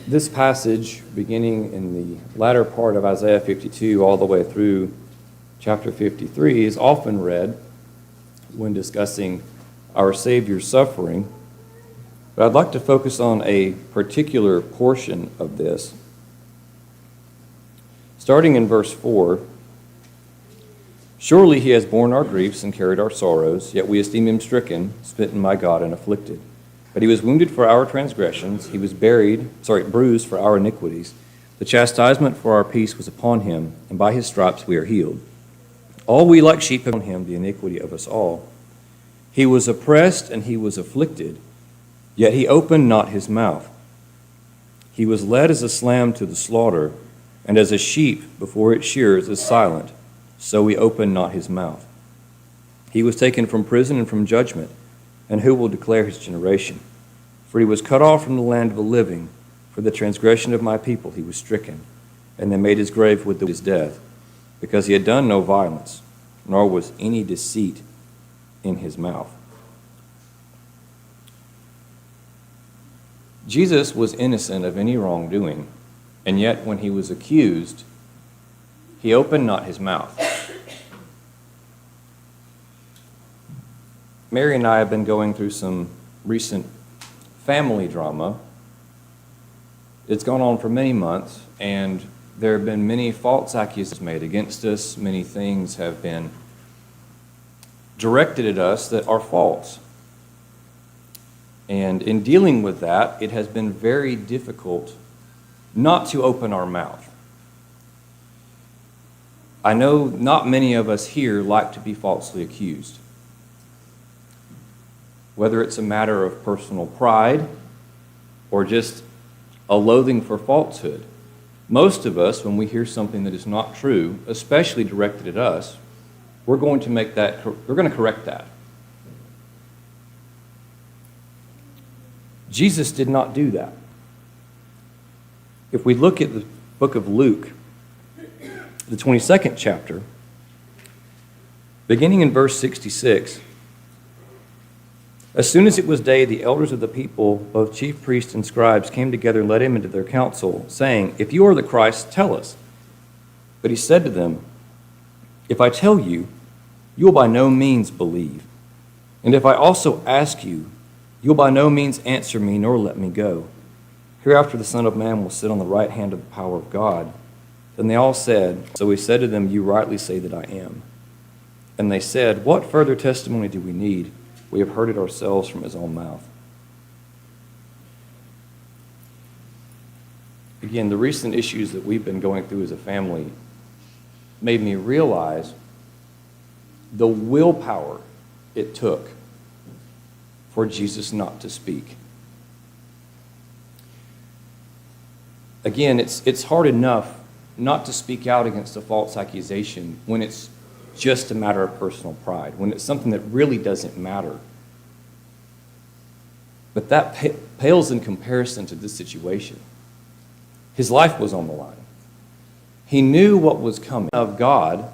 This passage, beginning in the latter part of Isaiah 52 all the way through chapter 53, is often read when discussing our Savior's suffering. But I'd like to focus on a particular portion of this. Starting in verse 4, "Surely he has borne our griefs and carried our sorrows, yet we esteem him stricken, smitten by God, and afflicted. But he was wounded for our transgressions, he was bruised for our iniquities. The chastisement for our peace was upon him, and by his stripes we are healed. All we like sheep have on him the iniquity of us all. He was oppressed and he was afflicted, yet he opened not his mouth. He was led as a lamb to the slaughter, and as a sheep before its shearers is silent, so he opened not his mouth. He was taken from prison and from judgment, and who will declare his generation? For he was cut off from the land of the living. For the transgression of my people he was stricken, and they made his grave with his death, because he had done no violence, nor was any deceit in his mouth." Jesus was innocent of any wrongdoing, and yet when he was accused, he opened not his mouth. Mary and I have been going through some recent family drama. It's gone on for many months, and there have been many false accusations made against us. Many things have been directed at us that are false. And in dealing with that, it has been very difficult not to open our mouth. I know not many of us here like to be falsely accused. Whether it's a matter of personal pride or just a loathing for falsehood, most of us, when we hear something that is not true, especially directed at us, we're going to correct that. Jesus did not do that. If we look at the book of Luke, the 22nd chapter, beginning in verse 66, "As soon as it was day, the elders of the people, both chief priests and scribes, came together and led him into their council, saying, 'If you are the Christ, tell us.' But he said to them, 'If I tell you, you will by no means believe. And if I also ask you, you will by no means answer me nor let me go. Hereafter the Son of Man will sit on the right hand of the power of God.' Then they all said, 'So he said to them, you rightly say that I am.' And they said, 'What further testimony do we need? We have heard it ourselves from his own mouth.'" Again, the recent issues that we've been going through as a family made me realize the willpower it took for Jesus not to speak. Again, it's hard enough not to speak out against a false accusation when it's just a matter of personal pride, when it's something that really doesn't matter. But that pales in comparison to this situation. His life was on the line. He knew what was coming of God